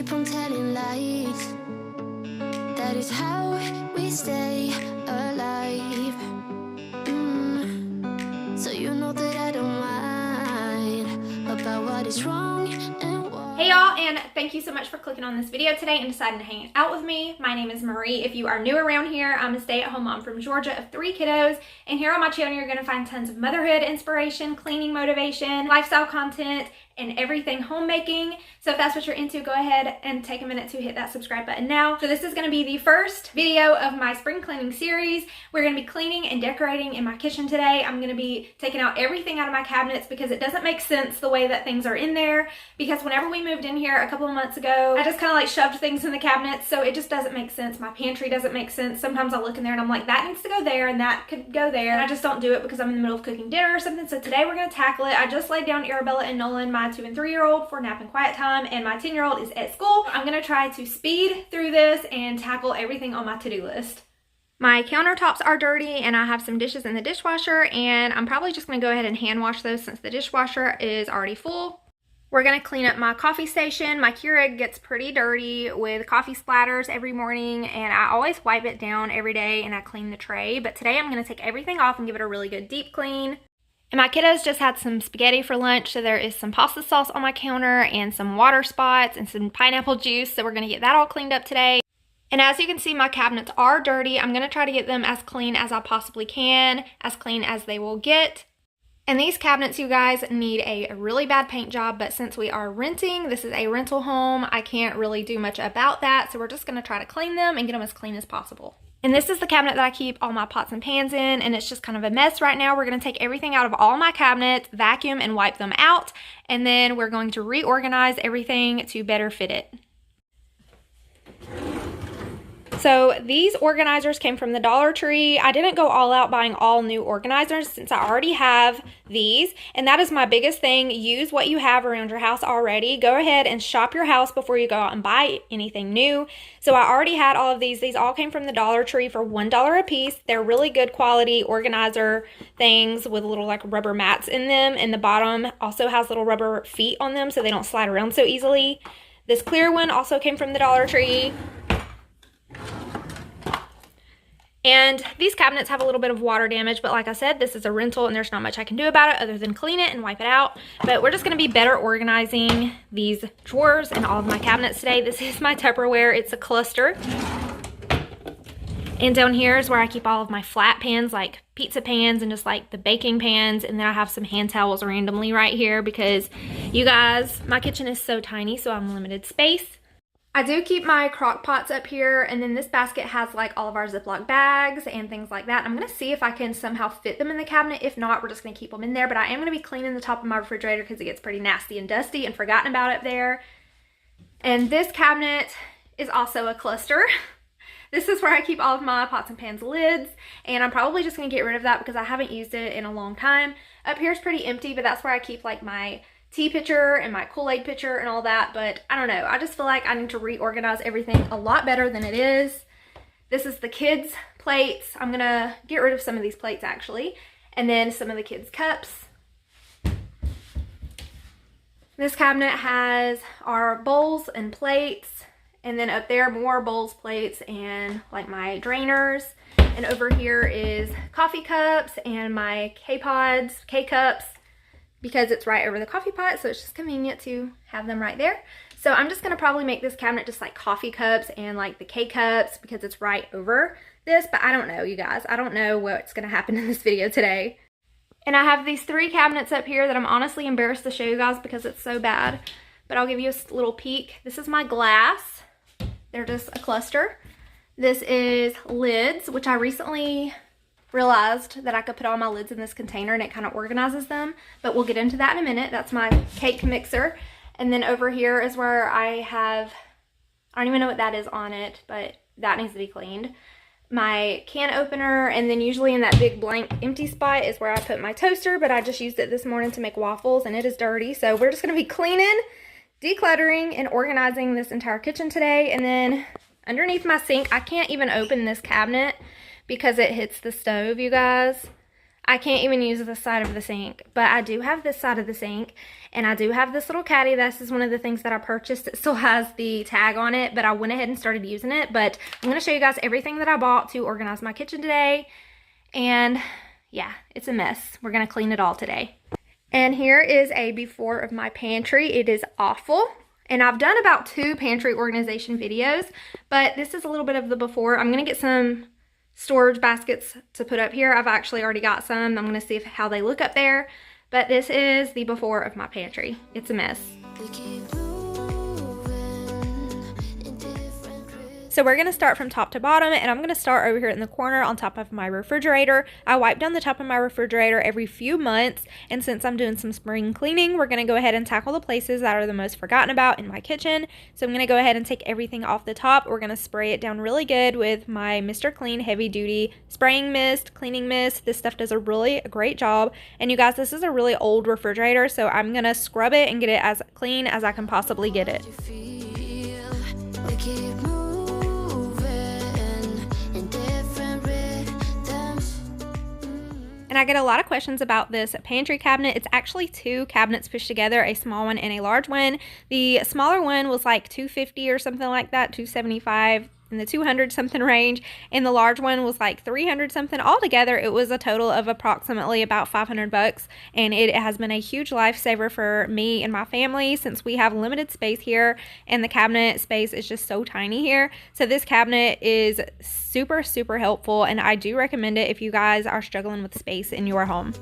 keep on telling lies. That is how we stay alive. So you know that I don't mind about what is wrong and what. Hey y'all, and thank you so much for clicking on this video today and deciding to hang out with me. My name is Marie. If you are new around here, I'm a stay-at-home mom from Georgia of 3 kiddos, and here on my channel you're going to find tons of motherhood inspiration, cleaning motivation, lifestyle content, and everything homemaking. So if that's what you're into, go ahead and take a minute to hit that subscribe button now. So this is going to be the first video of my spring cleaning series. We're going to be cleaning and decorating in my kitchen today. I'm going to be taking out everything out of my cabinets because it doesn't make sense the way that things are in there, because whenever we moved in here a couple of months ago, I just kind of like shoved things in the cabinets, so it just doesn't make sense. My pantry doesn't make sense. Sometimes I look in there and I'm like, that needs to go there and that could go there, and I just don't do it because I'm in the middle of cooking dinner or something. So today we're going to tackle it. I just laid down Arabella and Nolan, my 2 and 3-year-old, for nap and quiet time, and my 10-year-old is at school. I'm going to try to speed through this and tackle everything on my to-do list. My countertops are dirty and I have some dishes in the dishwasher, and I'm probably just going to go ahead and hand wash those since the dishwasher is already full. We're going to clean up my coffee station. My Keurig gets pretty dirty with coffee splatters every morning, and I always wipe it down every day and I clean the tray. But today I'm going to take everything off and give it a really good deep clean. And my kiddos just had some spaghetti for lunch, so there is some pasta sauce on my counter and some water spots and some pineapple juice, so we're going to get that all cleaned up today. And as you can see, my cabinets are dirty. I'm going to try to get them as clean as I possibly can, as clean as they will get. And these cabinets, you guys, need a really bad paint job, but since we are renting, this is a rental home, I can't really do much about that, so we're just going to try to clean them and get them as clean as possible. And this is the cabinet that I keep all my pots and pans in, and it's just kind of a mess right now. We're going to take everything out of all my cabinets, vacuum and wipe them out, and then we're going to reorganize everything to better fit it. So these organizers came from the Dollar Tree. I didn't go all out buying all new organizers since I already have these, and that is my biggest thing. Use what you have around your house already. Go ahead and shop your house before you go out and buy anything new. So I already had all of these. These all came from the Dollar Tree for $1 a piece. They're really good quality organizer things with little like rubber mats in them, and the bottom also has little rubber feet on them so they don't slide around so easily. This clear one also came from the Dollar Tree. And these cabinets have a little bit of water damage, but like I said, this is a rental and there's not much I can do about it other than clean it and wipe it out. But we're just going to be better organizing these drawers and all of my cabinets today. This is my Tupperware. It's a cluster. And down here is where I keep all of my flat pans, like pizza pans and just like the baking pans. And then I have some hand towels randomly right here because, you guys, my kitchen is so tiny, so I'm limited space. I do keep my crock pots up here, and then this basket has like all of our Ziploc bags and things like that. I'm going to see if I can somehow fit them in the cabinet. If not, we're just going to keep them in there, but I am going to be cleaning the top of my refrigerator because it gets pretty nasty and dusty and forgotten about up there. And this cabinet is also a cluster. This is where I keep all of my pots and pans lids, and I'm probably just going to get rid of that because I haven't used it in a long time. Up here is pretty empty, but that's where I keep like my tea pitcher and my Kool-Aid pitcher and all that. But I don't know, I just feel like I need to reorganize everything a lot better than it is. This is the kids' plates. I'm gonna get rid of some of these plates actually, and then some of the kids' cups. This cabinet has our bowls and plates, and then up there more bowls, plates, and like my drainers. And over here is coffee cups and my K-pods, K-cups, because it's right over the coffee pot, so it's just convenient to have them right there. So I'm just gonna probably make this cabinet just like coffee cups and like the K-cups because it's right over this, but I don't know, you guys. I don't know what's gonna happen in this video today. And I have these 3 cabinets up here that I'm honestly embarrassed to show you guys because it's so bad, but I'll give you a little peek. This is my glass. They're just a cluster. This is lids, which I recently realized that I could put all my lids in this container and it kind of organizes them, but we'll get into that in a minute. That's my cake mixer. And then over here is where I have, I don't even know what that is on it, but that needs to be cleaned. My can opener, and then usually in that big blank empty spot is where I put my toaster, but I just used it this morning to make waffles and it is dirty. So we're just going to be cleaning, decluttering, and organizing this entire kitchen today. And then underneath my sink, I can't even open this cabinet because it hits the stove, you guys. I can't even use this side of the sink, but I do have this side of the sink, and I do have this little caddy. This is one of the things that I purchased. It still has the tag on it, but I went ahead and started using it. But I'm going to show you guys everything that I bought to organize my kitchen today. And yeah, it's a mess. We're going to clean it all today. And here is a before of my pantry. It is awful. And I've done about 2 pantry organization videos, but this is a little bit of the before. I'm going to get some storage baskets to put up here. I've actually already got some. I'm going to see how they look up there. But this is the before of my pantry. It's a mess. So we're going to start from top to bottom, and I'm going to start over here in the corner on top of my refrigerator. I wipe down the top of my refrigerator every few months, and since I'm doing some spring cleaning, we're going to go ahead and tackle the places that are the most forgotten about in my kitchen. So I'm going to go ahead and take everything off the top. We're going to spray it down really good with my Mr. Clean Heavy Duty Spraying Mist, Cleaning Mist. This stuff does a really great job. And you guys, this is a really old refrigerator, so I'm going to scrub it and get it as clean as I can possibly get it. And I get a lot of questions about this pantry cabinet. It's actually 2 cabinets pushed together, a small one and a large one. The smaller one was like $250 or something like that, $275 in the 200 something range, and the large one was like 300 something. Altogether, it was a total of approximately about 500 bucks, and it has been a huge lifesaver for me and my family since we have limited space here, and the cabinet space is just so tiny here. So this cabinet is super, super helpful, and I do recommend it if you guys are struggling with space in your home.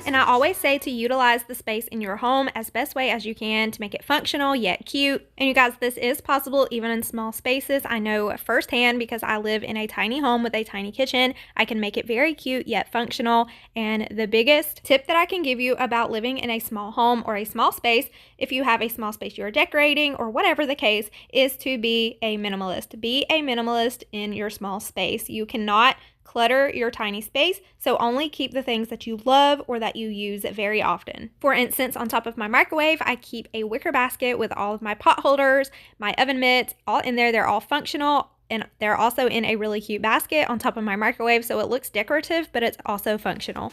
And I always say to utilize the space in your home as best way as you can to make it functional yet cute. And you guys, this is possible even in small spaces. I know firsthand because I live in a tiny home with a tiny kitchen. I can make it very cute yet functional. And the biggest tip that I can give you about living in a small home or a small space, if you have a small space you're decorating or whatever the case, is to be a minimalist. Be a minimalist in your small space. You cannot clutter your tiny space, so only keep the things that you love or that you use very often. For instance, on top of my microwave, I keep a wicker basket with all of my pot holders, my oven mitts, all in there. They're all functional, and they're also in a really cute basket on top of my microwave, so it looks decorative, but it's also functional.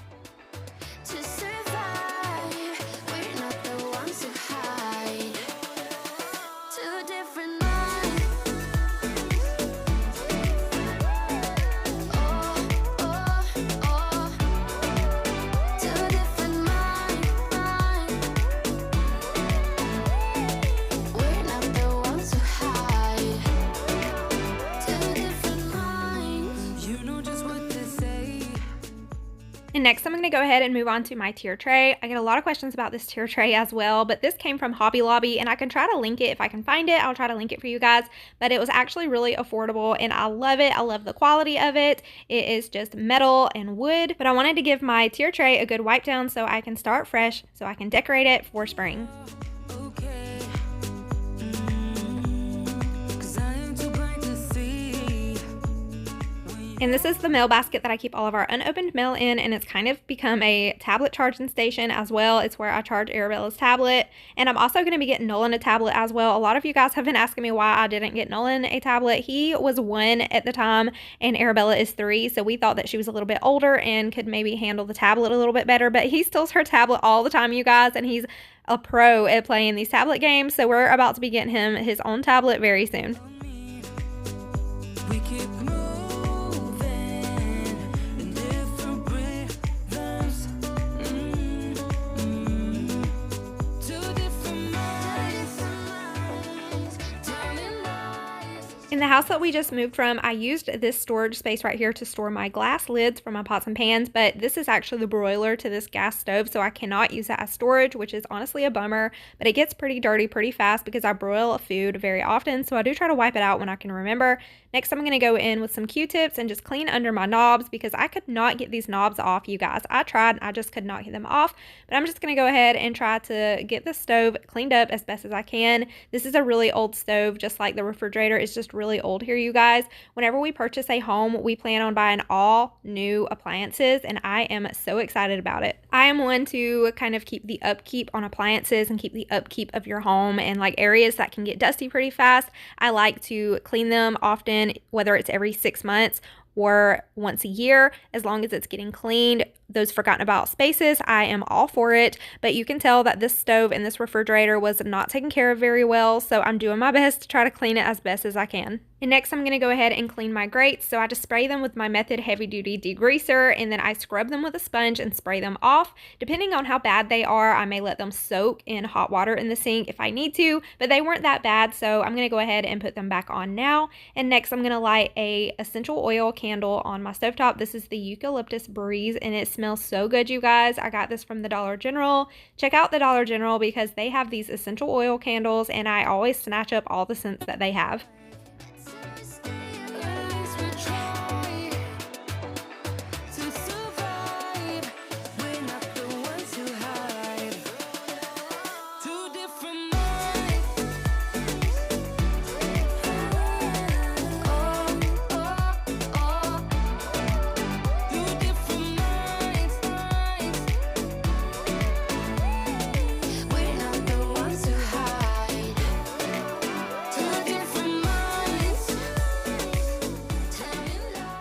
And next, I'm going to go ahead and move on to my tier tray. I get a lot of questions about this tier tray as well, but this came from Hobby Lobby, and I can try to link it if I can find it. I'll try to link it for you guys, but it was actually really affordable, and I love it. I love the quality of it. It is just metal and wood, but I wanted to give my tier tray a good wipe down so I can start fresh, so I can decorate it for spring. And this is the mail basket that I keep all of our unopened mail in, and it's kind of become a tablet charging station as well. It's where I charge Arabella's tablet, and I'm also going to be getting Nolan a tablet as well. A lot of you guys have been asking me why I didn't get Nolan a tablet. He was 1 at the time, and Arabella is 3, so we thought that she was a little bit older and could maybe handle the tablet a little bit better, but he steals her tablet all the time, you guys, and he's a pro at playing these tablet games, so we're about to be getting him his own tablet very soon. In the house that we just moved from, I used this storage space right here to store my glass lids for my pots and pans, but this is actually the broiler to this gas stove, so I cannot use that as storage, which is honestly a bummer, but it gets pretty dirty pretty fast because I broil food very often, so I do try to wipe it out when I can remember. Next, I'm going to go in with some Q-tips and just clean under my knobs because I could not get these knobs off, you guys. I tried, I just could not get them off, but I'm just going to go ahead and try to get the stove cleaned up as best as I can. This is a really old stove, just like the refrigerator. It's just really really old here, you guys. Whenever we purchase a home, we plan on buying all new appliances, and I am so excited about it. I am one to kind of keep the upkeep on appliances and keep the upkeep of your home, and like areas that can get dusty pretty fast, I like to clean them often, whether it's every 6 months or once a year. As long as it's getting cleaned, those forgotten about spaces, I am all for it. But you can tell that this stove and this refrigerator was not taken care of very well, so I'm doing my best to try to clean it as best as I can. And next I'm going to go ahead and clean my grates. So I just spray them with my Method heavy duty degreaser, and then I scrub them with a sponge and spray them off. Depending on how bad they are, I may let them soak in hot water in the sink if I need to, but they weren't that bad, so I'm going to go ahead and put them back on now. And next I'm going to light a essential oil candle on my stovetop. This is the Eucalyptus Breeze, and it smells so good, you guys. I got this from the Dollar General. Check out the Dollar General because they have these essential oil candles, and I always snatch up all the scents that they have.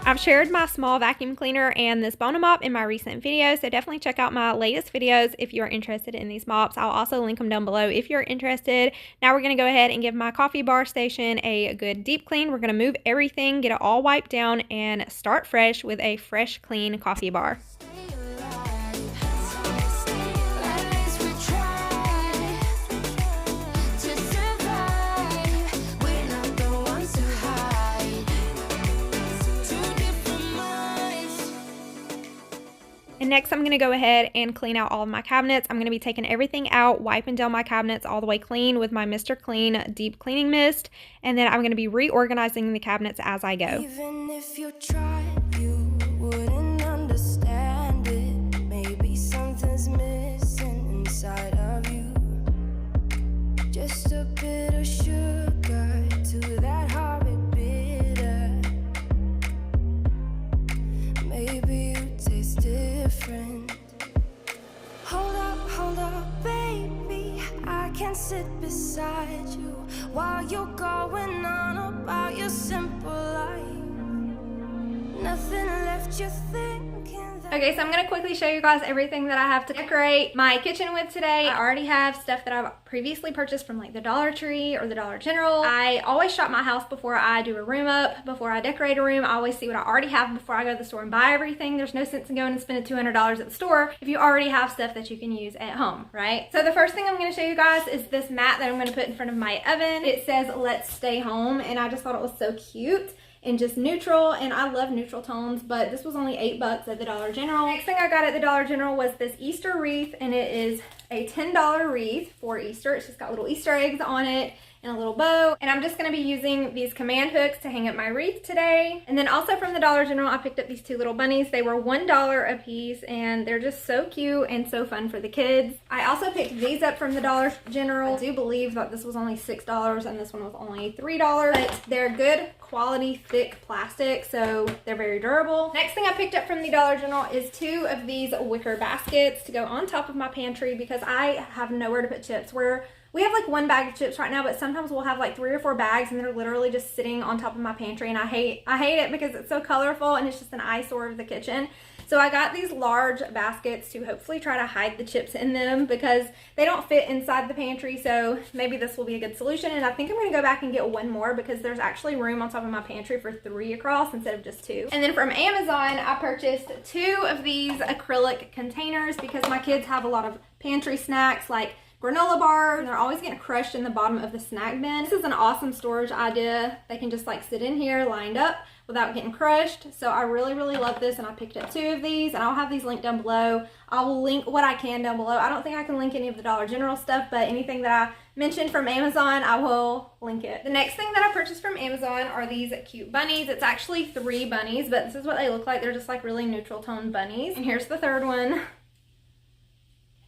I've shared my small vacuum cleaner and this Bona mop in my recent videos, so definitely check out my latest videos if you're interested in these mops. I'll also link them down below if you're interested. Now we're going to go ahead and give my coffee bar station a good deep clean. We're going to move everything, get it all wiped down, and start fresh with a fresh, clean coffee bar. And next I'm going to go ahead and clean out all of my cabinets. I'm going to be taking everything out, wiping down my cabinets all the way clean with my Mr. Clean deep cleaning mist, and then I'm going to be reorganizing the cabinets as I go. Even if you tried, you wouldn't understand it. Maybe something's missing inside of you. Just a bit of sugar to that horrid bitter. Maybe you taste different. Hold up, baby. I can sit beside you while you're going on about your simple life. Nothing left you thinking that. Okay, so I'm going to quickly show you guys everything that I have to decorate my kitchen with today. I already have stuff that I've previously purchased from like the Dollar Tree or the Dollar General. I always shop my house before I do a room up, before I decorate a room. I always see what I already have before I go to the store and buy everything. There's no sense in going and spending $200 at the store if you already have stuff that you can use at home, right? So the first thing I'm going to show you guys is this mat that I'm going to put in front of my oven. It says "Let's Stay Home," and I just thought it was so cute and just neutral, and I love neutral tones, but this was only $8 at the Dollar General. Next thing I got at the Dollar General was this Easter wreath, and it is a $10 wreath for Easter. It's just got little Easter eggs on it and a little bow, and I'm just going to be using these command hooks to hang up my wreath today. And then also from the Dollar General, I picked up these two little bunnies. They were $1 a piece, and they're just so cute and so fun for the kids. I also picked these up from the Dollar General. I do believe that this was only $6 and this one was only $3, but they're good quality thick plastic, so they're very durable. Next thing I picked up from the Dollar General is two of these wicker baskets to go on top of my pantry because I have nowhere to put chips. We have like one bag of chips right now, but sometimes we'll have like 3 or 4 bags and they're literally just sitting on top of my pantry, and I hate it because it's so colorful and it's just an eyesore of the kitchen. So I got these large baskets to hopefully try to hide the chips in them because they don't fit inside the pantry, so maybe this will be a good solution. And I think I'm going to go back and get one more because there's actually room on top of my pantry for 3 across instead of just 2. And then from Amazon, I purchased 2 of these acrylic containers because my kids have a lot of pantry snacks like granola bars, and they're always getting crushed in the bottom of the snack bin. This is an awesome storage idea. They can just like sit in here lined up without getting crushed. So I really love this, and I picked up 2 of these, and I'll have these linked down below. I will link what I can down below. I don't think I can link any of the Dollar General stuff, but anything that I mentioned from Amazon, I will link it. The next thing that I purchased from Amazon are these cute bunnies. It's actually 3 bunnies, but this is what they look like. They're just like really neutral tone bunnies. And here's the third one.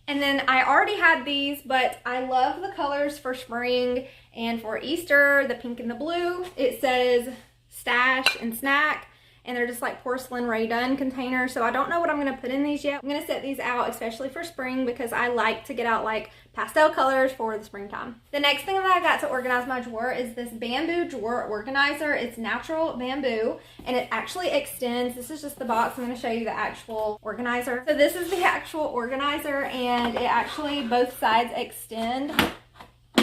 And then I already had these, but I love the colors for spring and for Easter, the pink and the blue. It says stash and snack, and they're just like porcelain Rae Dunn containers. So I don't know what I'm gonna put in these yet. I'm gonna set these out, especially for spring, because I like to get out like pastel colors for the springtime. The next thing that I got to organize my drawer is this bamboo drawer organizer. It's natural bamboo, and it actually extends. This is just the box. I'm gonna show you the actual organizer. So this is the actual organizer, and it actually, both sides extend.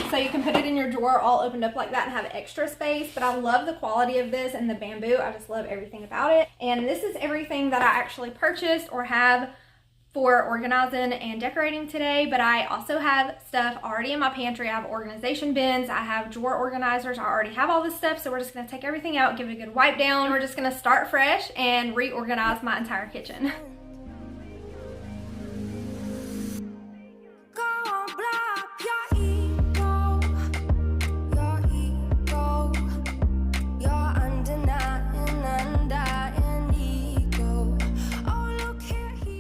So you can put it in your drawer all opened up like that and have extra space. But I love the quality of this and the bamboo. I just love everything about it. And this is everything that I actually purchased or have for organizing and decorating today. But I also have stuff already in my pantry. I have organization bins. I have drawer organizers. I already have all this stuff. So we're just going to take everything out, give it a good wipe down. We're just going to start fresh and reorganize my entire kitchen.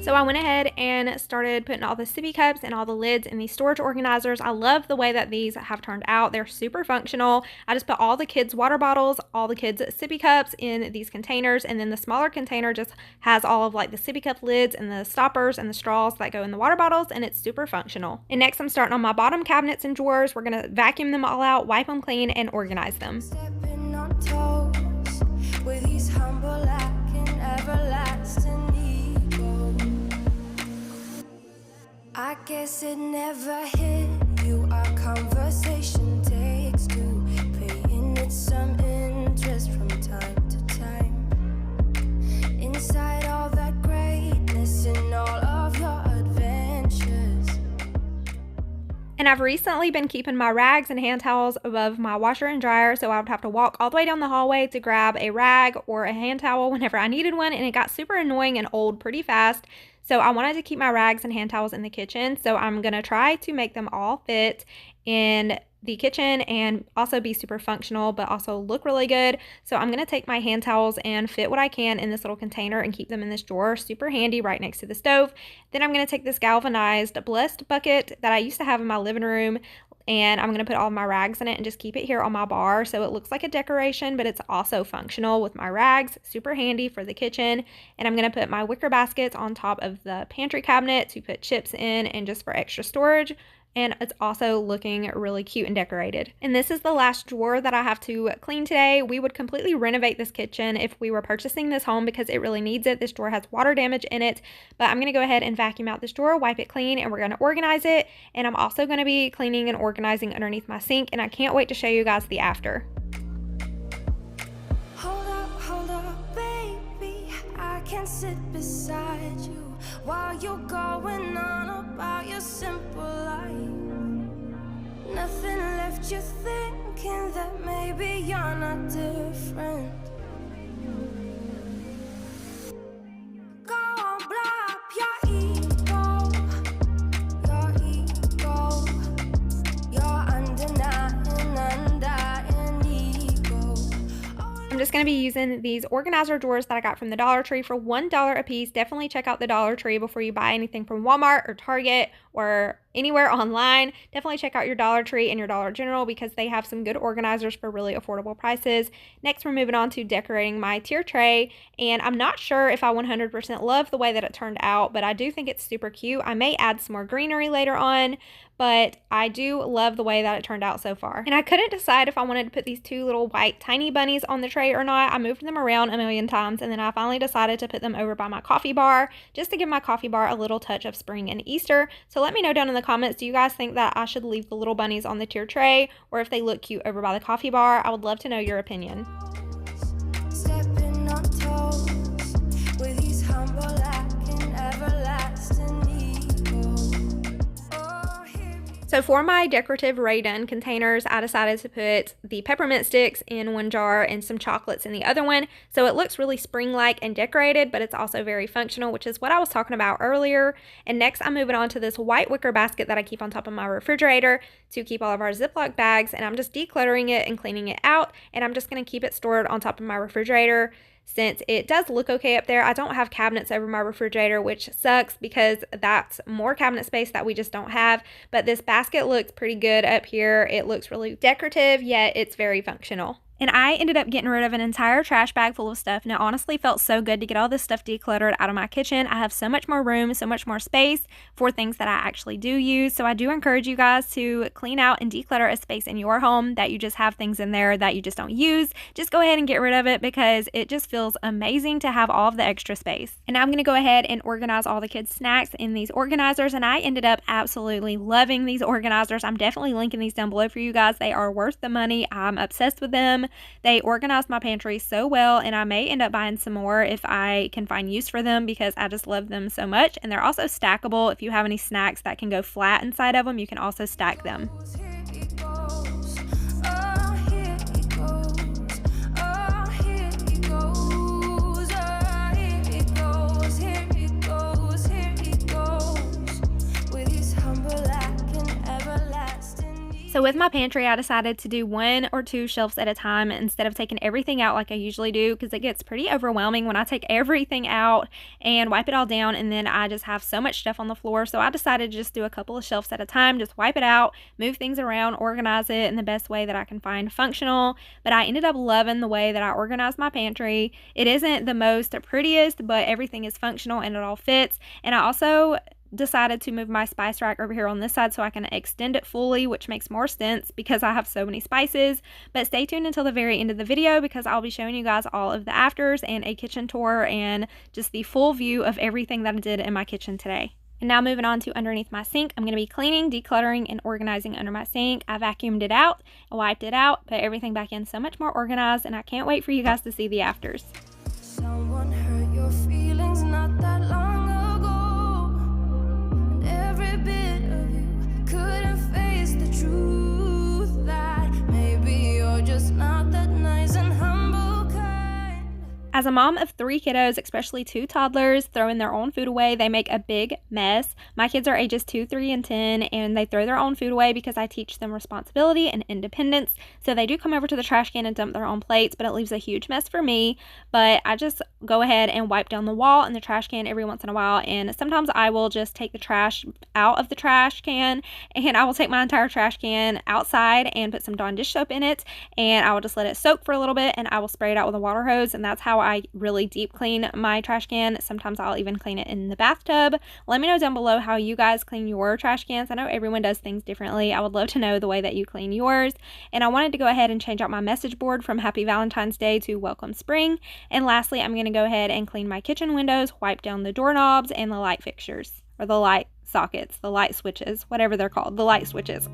So I went ahead and started putting all the sippy cups and all the lids in these storage organizers. I love the way that these have turned out. They're super functional. I just put all the kids' water bottles, all the kids' sippy cups in these containers, and then the smaller container just has all of like the sippy cup lids and the stoppers and the straws that go in the water bottles, and it's super functional. And next I'm starting on my bottom cabinets and drawers. We're gonna vacuum them all out, wipe them clean, and organize them. Stepping on toes with these humble and everlasting. I guess it never hit you. Our conversation takes two, paying it some interest from time to time. Inside all that greatness and all of your adventures. And I've recently been keeping my rags and hand towels above my washer and dryer, so I would have to walk all the way down the hallway to grab a rag or a hand towel whenever I needed one, and it got super annoying and old pretty fast. So I wanted to keep my rags and hand towels in the kitchen, so I'm going to try to make them all fit in the kitchen and also be super functional but also look really good. So I'm going to take my hand towels and fit what I can in this little container and keep them in this drawer, super handy, right next to the stove. Then I'm going to take this galvanized blessed bucket that I used to have in my living room, and I'm going to put all my rags in it and just keep it here on my bar so it looks like a decoration, but it's also functional with my rags, super handy for the kitchen. And I'm going to put my wicker baskets on top of the pantry cabinet to put chips in and just for extra storage. And it's also looking really cute and decorated. And this is the last drawer that I have to clean today. We would completely renovate this kitchen if we were purchasing this home because it really needs it. This drawer has water damage in it, but I'm gonna go ahead and vacuum out this drawer, wipe it clean, and we're gonna organize it. And I'm also gonna be cleaning and organizing underneath my sink, and I can't wait to show you guys the after. Hold up, baby, I can sit beside you while you're going on about your simple life. Nothing left you thinking that maybe you're not different. Go on, blow up your ego, your undying ego. I'm just going to be using these organizer drawers that I got from the Dollar Tree for $1 a piece. Definitely check out the Dollar Tree before you buy anything from Walmart or Target or anywhere online. Definitely check out your Dollar Tree and your Dollar General because they have some good organizers for really affordable prices. Next, we're moving on to decorating my tier tray, and I'm not sure if I 100% love the way that it turned out, but I do think it's super cute. I may add some more greenery later on, but I do love the way that it turned out so far. And I couldn't decide if I wanted to put these two little white tiny bunnies on the tray or not. I moved them around a million times, and then I finally decided to put them over by my coffee bar just to give my coffee bar a little touch of spring and Easter. So let me know down in the comments, do you guys think that I should leave the little bunnies on the tier tray or if they look cute over by the coffee bar? I would love to know your opinion. Stepping on toes with these humble and everlasting ego. Oh, here we So for my decorative Rae Dunn containers, I decided to put the peppermint sticks in one jar and some chocolates in the other one. So it looks really spring-like and decorated, but it's also very functional, which is what I was talking about earlier. And next I'm moving on to this white wicker basket that I keep on top of my refrigerator to keep all of our Ziploc bags. And I'm just decluttering it and cleaning it out. And I'm just going to keep it stored on top of my refrigerator since it does look okay up there. I don't have cabinets over my refrigerator, which sucks because that's more cabinet space that we just don't have. But this basket looks pretty good up here. It looks really decorative, yet it's very functional. And I ended up getting rid of an entire trash bag full of stuff, and it honestly felt so good to get all this stuff decluttered out of my kitchen. I have so much more room, so much more space for things that I actually do use. So I do encourage you guys to clean out and declutter a space in your home that you just have things in there that you just don't use. Just go ahead and get rid of it because it just feels amazing to have all of the extra space. And now I'm going to go ahead and organize all the kids' snacks in these organizers, and I ended up absolutely loving these organizers. I'm definitely linking these down below for you guys. They are worth the money. I'm obsessed with them. They organized my pantry so well, and I may end up buying some more if I can find use for them because I just love them so much. And they're also stackable. If you have any snacks that can go flat inside of them, you can also stack them. So with my pantry, I decided to do 1 or 2 shelves at a time instead of taking everything out like I usually do, because it gets pretty overwhelming when I take everything out and wipe it all down, and then I just have so much stuff on the floor. So I decided to just do a couple of shelves at a time, just wipe it out, move things around, organize it in the best way that I can find functional. But I ended up loving the way that I organized my pantry. It isn't the most prettiest, but everything is functional and it all fits. And I also decided to move my spice rack over here on this side so I can extend it fully, which makes more sense because I have so many spices. But stay tuned until the very end of the video because I'll be showing you guys all of the afters and a kitchen tour and just the full view of everything that I did in my kitchen today. And now moving on to underneath my sink, I'm going to be cleaning, decluttering, and organizing under my sink. I vacuumed it out, I wiped it out, put everything back in so much more organized, and I can't wait for you guys to see the afters. Someone hurt your feelings not that long ago, and every bit of you couldn't face the truth that maybe you're just not that nice and humble kind. As a mom of 3 kiddos, especially 2 toddlers, throwing their own food away, they make a big mess. My kids are ages 2, 3, and 10, and they throw their own food away because I teach them responsibility and independence. So they do come over to the trash can and dump their own plates, but it leaves a huge mess for me. But I just go ahead and wipe down the wall and the trash can every once in a while, and sometimes I will just take the trash out of the trash can, and I will take my entire trash can outside and put some Dawn dish soap in it, and I will just let it soak for a little bit, and I will spray it out with a water hose, and that's how I really deep clean my trash can. Sometimes I'll even clean it in the bathtub. Let me know down below how you guys clean your trash cans. I know everyone does things differently. I would love to know the way that you clean yours. And I wanted to go ahead and change out my message board from Happy Valentine's Day to Welcome Spring. And lastly, I'm going to go ahead and clean my kitchen windows, wipe down the doorknobs and the light fixtures, or the light sockets, the light switches, whatever they're called, the light switches.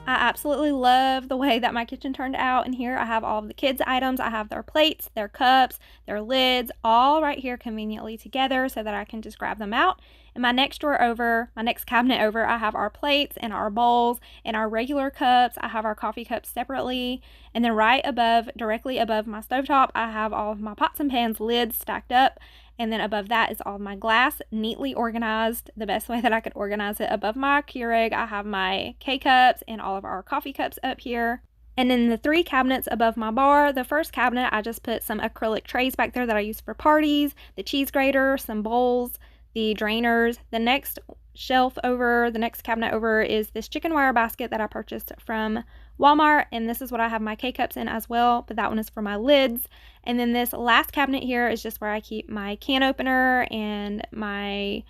I absolutely love the way that my kitchen turned out. And here I have all of the kids' items. I have their plates, their cups, their lids, all right here conveniently together so that I can just grab them out. In my next drawer over, my next cabinet over, I have our plates and our bowls and our regular cups. I have our coffee cups separately. And then right above, directly above my stovetop, I have all of my pots and pans lids stacked up. And then above that is all of my glass neatly organized, the best way that I could organize it. Above my Keurig, I have my K-cups and all of our coffee cups up here. And then the 3 cabinets above my bar, the first cabinet, I just put some acrylic trays back there that I use for parties, the cheese grater, some bowls, the drainers. The next shelf over, the next cabinet over is this chicken wire basket that I purchased from Walmart, and this is what I have my K-cups in as well, but that one is for my lids. And then this last cabinet here is just where I keep my can opener and my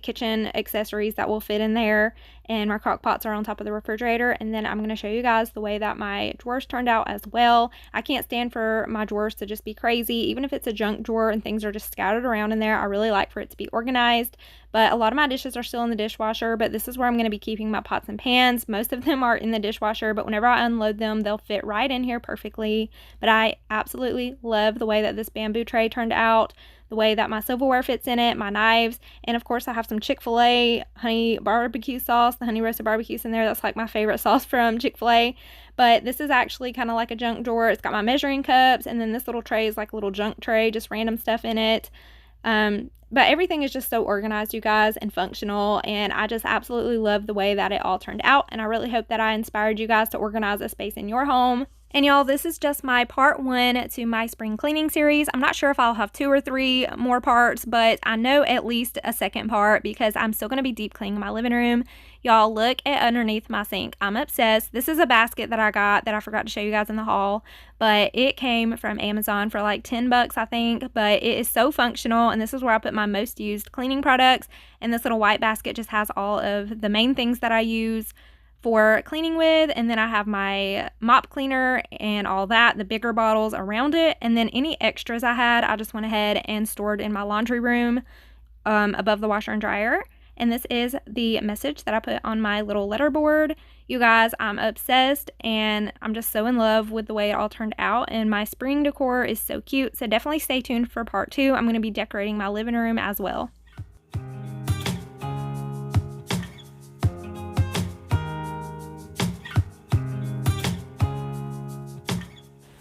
kitchen accessories that will fit in there, and my crock pots are on top of the refrigerator. And then I'm going to show you guys the way that my drawers turned out as well. I can't stand for my drawers to just be crazy, even if it's a junk drawer and things are just scattered around in there. I really like for it to be organized, but a lot of my dishes are still in the dishwasher, but this is where I'm going to be keeping my pots and pans. Most of them are in the dishwasher, but whenever I unload them, they'll fit right in here perfectly. But I absolutely love the way that this bamboo tray turned out, the way that my silverware fits in it, my knives, and of course I have some Chick-fil-A honey barbecue sauce, the honey roasted barbecues in there. That's like my favorite sauce from Chick-fil-A. But this is actually kind of like a junk drawer. It's got my measuring cups, and then this little tray is like a little junk tray, just random stuff in it. But everything is just so organized, you guys, and functional, and I just absolutely love the way that it all turned out. And I really hope that I inspired you guys to organize a space in your home. And y'all, this is just my part 1 to my spring cleaning series. I'm not sure if I'll have 2 or 3 more parts, but I know at least a second part because I'm still going to be deep cleaning my living room. Y'all, look at underneath my sink. I'm obsessed. This is a basket that I got that I forgot to show you guys in the haul, but it came from Amazon for like 10 bucks, I think, but it is so functional, and this is where I put my most used cleaning products. And this little white basket just has all of the main things that I use for cleaning with, and then I have my mop cleaner and all that, the bigger bottles around it, and then any extras I had, I just went ahead and stored in my laundry room above the washer and dryer. And this is the message that I put on my little letter board. You guys, I'm obsessed, and I'm just so in love with the way it all turned out, and my spring decor is so cute, so definitely stay tuned for part 2. I'm going to be decorating my living room as well.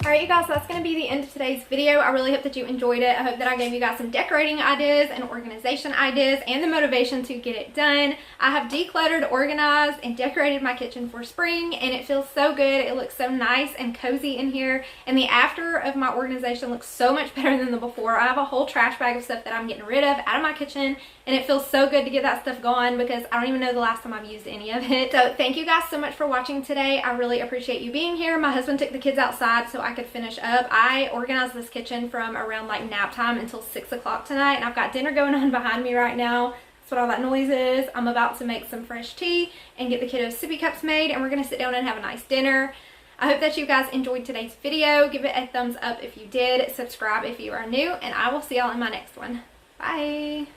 Alright, you guys, so that's going to be the end of today's video. I really hope that you enjoyed it. I hope that I gave you guys some decorating ideas and organization ideas and the motivation to get it done. I have decluttered, organized, and decorated my kitchen for spring, and it feels so good. It looks so nice and cozy in here, and the after of my organization looks so much better than the before. I have a whole trash bag of stuff that I'm getting rid of out of my kitchen, and it feels so good to get that stuff gone because I don't even know the last time I've used any of it. So thank you guys so much for watching today. I really appreciate you being here. My husband took the kids outside so I could finish up. I organized this kitchen from around like nap time until 6 o'clock tonight, and I've got dinner going on behind me right now. That's what all that noise is. I'm about to make some fresh tea and get the kiddos sippy cups made, and we're going to sit down and have a nice dinner. I hope that you guys enjoyed today's video. Give it a thumbs up if you did. Subscribe if you are new, and I will see y'all in my next one. Bye.